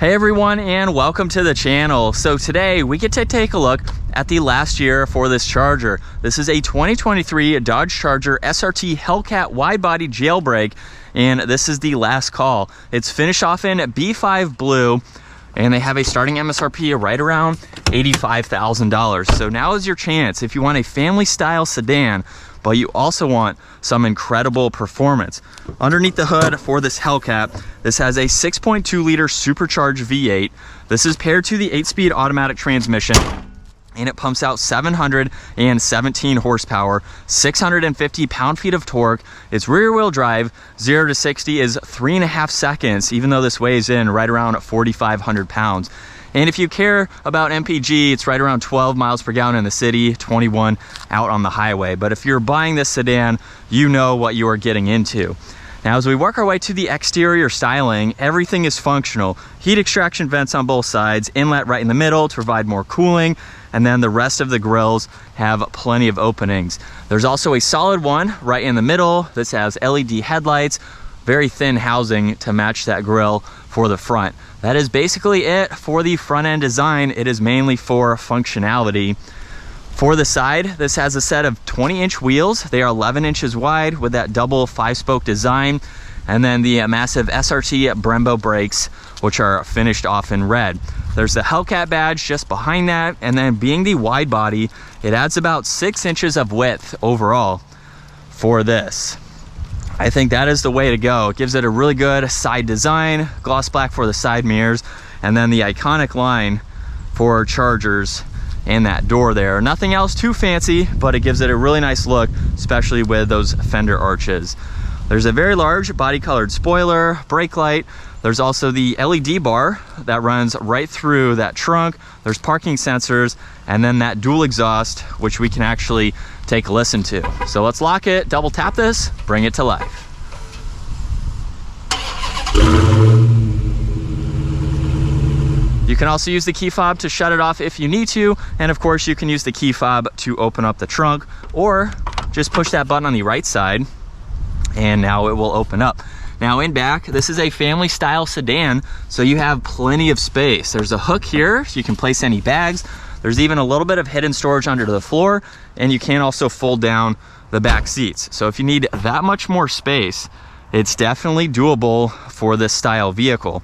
Hey everyone, and welcome to the channel. So today we get to take a look at the last year for this Charger. This is a 2023 Dodge Charger SRT Hellcat Widebody Jailbreak, and this is the last call. It's finished off in B5 blue, and they have a starting MSRP right around $85,000. So now is your chance if you want a family style sedan, but you also want some incredible performance. Underneath the hood for this Hellcat, this has a 6.2 liter supercharged V8. This is paired to the 8-speed automatic transmission, and it pumps out 717 horsepower, 650 pound-feet of torque. It's rear-wheel drive. 0 to 60 is 3.5 seconds, even though this weighs in right around 4,500 pounds. And if you care about MPG, it's right around 12 miles per gallon in the city, 21 out on the highway. But if you're buying this sedan, you know what you are getting into. Now, as we work our way to the exterior styling, everything is functional. Heat extraction vents on both sides, inlet right in the middle to provide more cooling, and then the rest of the grills have plenty of openings. There's also a solid one right in the middle. This has LED headlights, very thin housing to match that grille for the front. That is basically it for the front end design. It is mainly for functionality. For the side, this has a set of 20-inch wheels. They are 11 inches wide with that double 5-spoke design. And then the massive SRT Brembo brakes, which are finished off in red. There's the Hellcat badge just behind that. And then being the wide body, it adds about 6 inches of width overall for this. I think that is the way to go. It gives it a really good side design, gloss black for the side mirrors, and then the iconic line for Chargers and that door there. Nothing else too fancy, but it gives it a really nice look, especially with those fender arches. There's a very large body colored spoiler, brake light. There's also the LED bar that runs right through that trunk. There's parking sensors, and then that dual exhaust, which we can actually take a listen to. So let's lock it, double tap this, bring it to life. You can also use the key fob to shut it off if you need to, and of course you can use the key fob to open up the trunk, or just push that button on the right side and now it will open up. Now in back, this is a family style sedan, so you have plenty of space. There's a hook here so you can place any bags. There's even a little bit of hidden storage under the floor, and you can also fold down the back seats. So if you need that much more space, it's definitely doable for this style vehicle.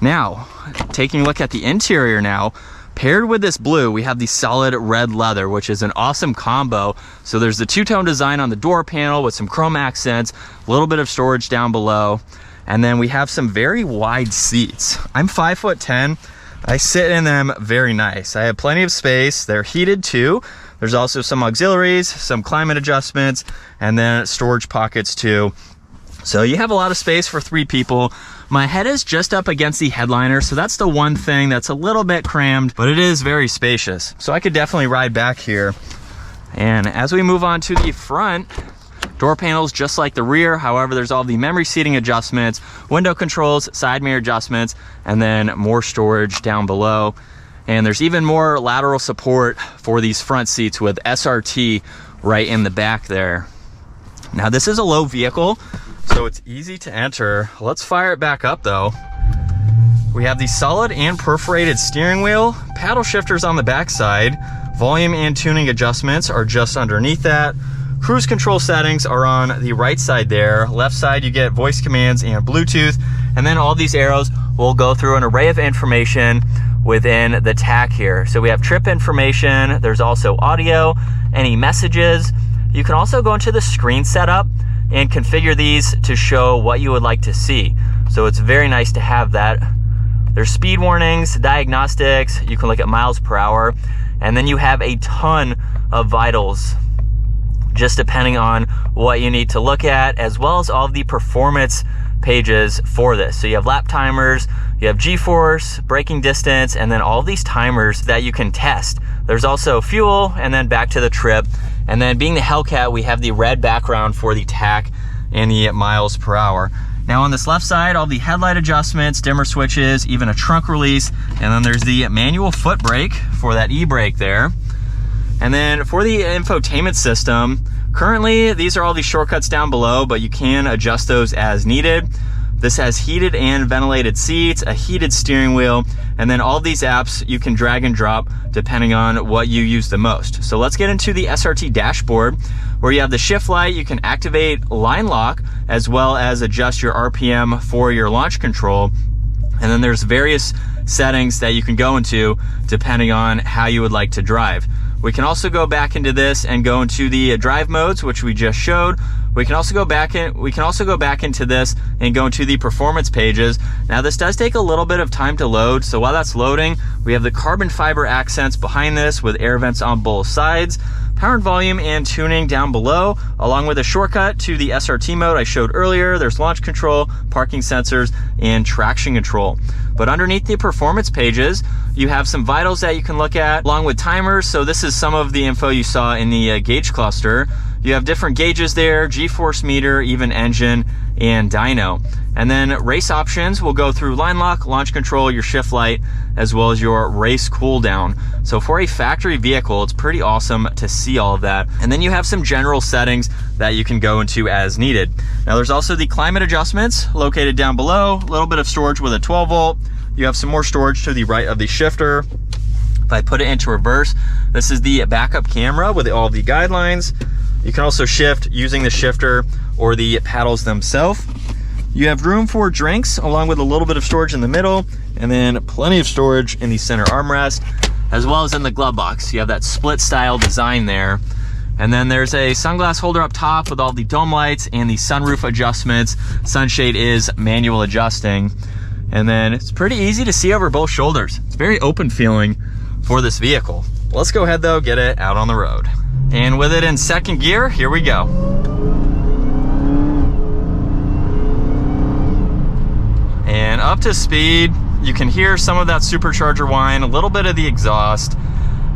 Now, taking a look at the interior now, paired with this blue, we have the solid red leather, which is an awesome combo. So there's the two-tone design on the door panel with some chrome accents, a little bit of storage down below, and then we have some very wide seats. I'm 5'10". I sit in them very nice. I have plenty of space. They're heated too. There's also some auxiliaries, some climate adjustments, and then storage pockets too. So you have a lot of space for 3 people. My head is just up against the headliner, so that's the one thing that's a little bit crammed, but it is very spacious. So I could definitely ride back here. And as we move on to the front, door panels just like the rear. However, there's all the memory seating adjustments, window controls, side mirror adjustments, and then more storage down below. And there's even more lateral support for these front seats with SRT right in the back there. Now this is a low vehicle, so it's easy to enter. Let's fire it back up though. We have the solid and perforated steering wheel, paddle shifters on the back side, volume and tuning adjustments are just underneath that. Cruise control settings are on the right side there. Left side you get voice commands and Bluetooth, and then all these arrows will go through an array of information within the tach here. So we have trip information, there's also audio, any messages. You can also go into the screen setup and configure these to show what you would like to see. So it's very nice to have that. There's speed warnings, diagnostics, you can look at miles per hour, and then you have a ton of vitals, just depending on what you need to look at, as well as all of the performance pages for this. So you have lap timers, you have G-force, braking distance, and then all of these timers that you can test. There's also fuel, and then back to the trip. And then being the Hellcat, we have the red background for the tach and the miles per hour. Now on this left side, all the headlight adjustments, dimmer switches, even a trunk release, and then there's the manual foot brake for that e-brake there. And then for the infotainment system, currently these are all the shortcuts down below, but you can adjust those as needed. This has heated and ventilated seats, a heated steering wheel, and then all these apps you can drag and drop depending on what you use the most. So let's get into the SRT dashboard, where you have the shift light. You can activate line lock as well as adjust your RPM for your launch control. And then there's various settings that you can go into depending on how you would like to drive. We can also go back into this and go into the drive modes, which we just showed. We can also go back into this and go into the performance pages. Now this does take a little bit of time to load, so while that's loading, we have the carbon fiber accents behind this with air vents on both sides, power and volume and tuning down below, along with a shortcut to the SRT mode I showed earlier. There's launch control, parking sensors, and traction control. But underneath the performance pages, you have some vitals that you can look at, along with timers. So this is some of the info you saw in the gauge cluster. You have different gauges there, G-force meter, even engine, and dyno. And then race options will go through line lock, launch control, your shift light, as well as your race cool down. So for a factory vehicle, it's pretty awesome to see all of that. And then you have some general settings that you can go into as needed. Now there's also the climate adjustments located down below, a little bit of storage with a 12 volt. You have some more storage to the right of the shifter. If I put it into reverse, this is the backup camera with all the guidelines. You can also shift using the shifter or the paddles themselves. You have room for drinks along with a little bit of storage in the middle, and then plenty of storage in the center armrest as well as in the glove box. You have that split style design there. And then there's a sunglass holder up top with all the dome lights and the sunroof adjustments. Sunshade is manual adjusting. And then it's pretty easy to see over both shoulders. It's very open feeling for this vehicle. Let's go ahead though, get it out on the road. And with it in second gear, here we go. And up to speed, you can hear some of that supercharger whine, a little bit of the exhaust.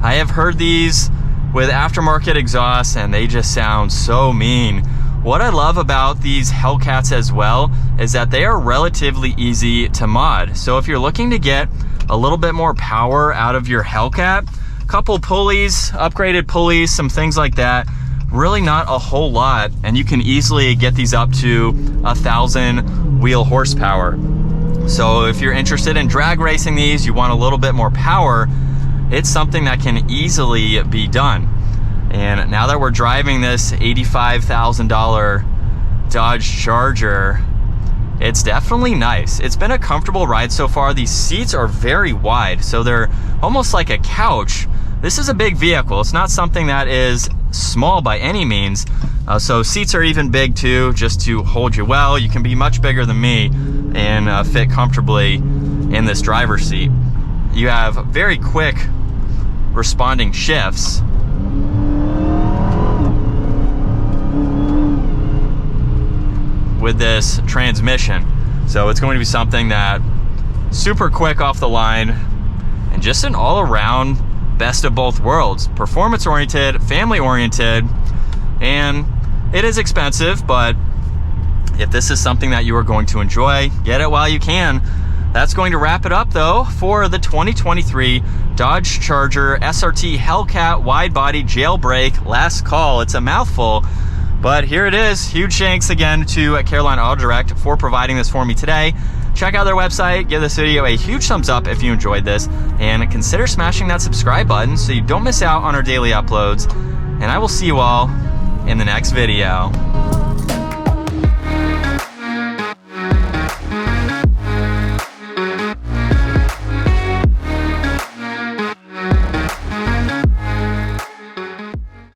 I have heard these with aftermarket exhausts and they just sound so mean. What I love about these Hellcats as well is that they are relatively easy to mod. So if you're looking to get a little bit more power out of your Hellcat, couple pulleys, upgraded pulleys, some things like that, really not a whole lot, and you can easily get these up to 1,000 wheel horsepower. So if you're interested in drag racing these, you want a little bit more power, it's something that can easily be done. And now that we're driving this $85,000 Dodge Charger, it's definitely nice. It's been a comfortable ride so far. These seats are very wide, so they're almost like a couch. This is a big vehicle. It's not something that is small by any means. So seats are even big too, just to hold you well. You can be much bigger than me and fit comfortably in this driver's seat. You have very quick responding shifts. With this transmission. So it's going to be something that super quick off the line and just an all-around best of both worlds. Performance oriented, family oriented, and it is expensive, but if this is something that you are going to enjoy, get it while you can. That's going to wrap it up though for the 2023 Dodge Charger SRT Hellcat Widebody Jailbreak. Last call. It's a mouthful, but here it is. Huge thanks again to Carolina Auto Direct for providing this for me today. Check out their website, give this video a huge thumbs up if you enjoyed this, and consider smashing that subscribe button so you don't miss out on our daily uploads. And I will see you all in the next video.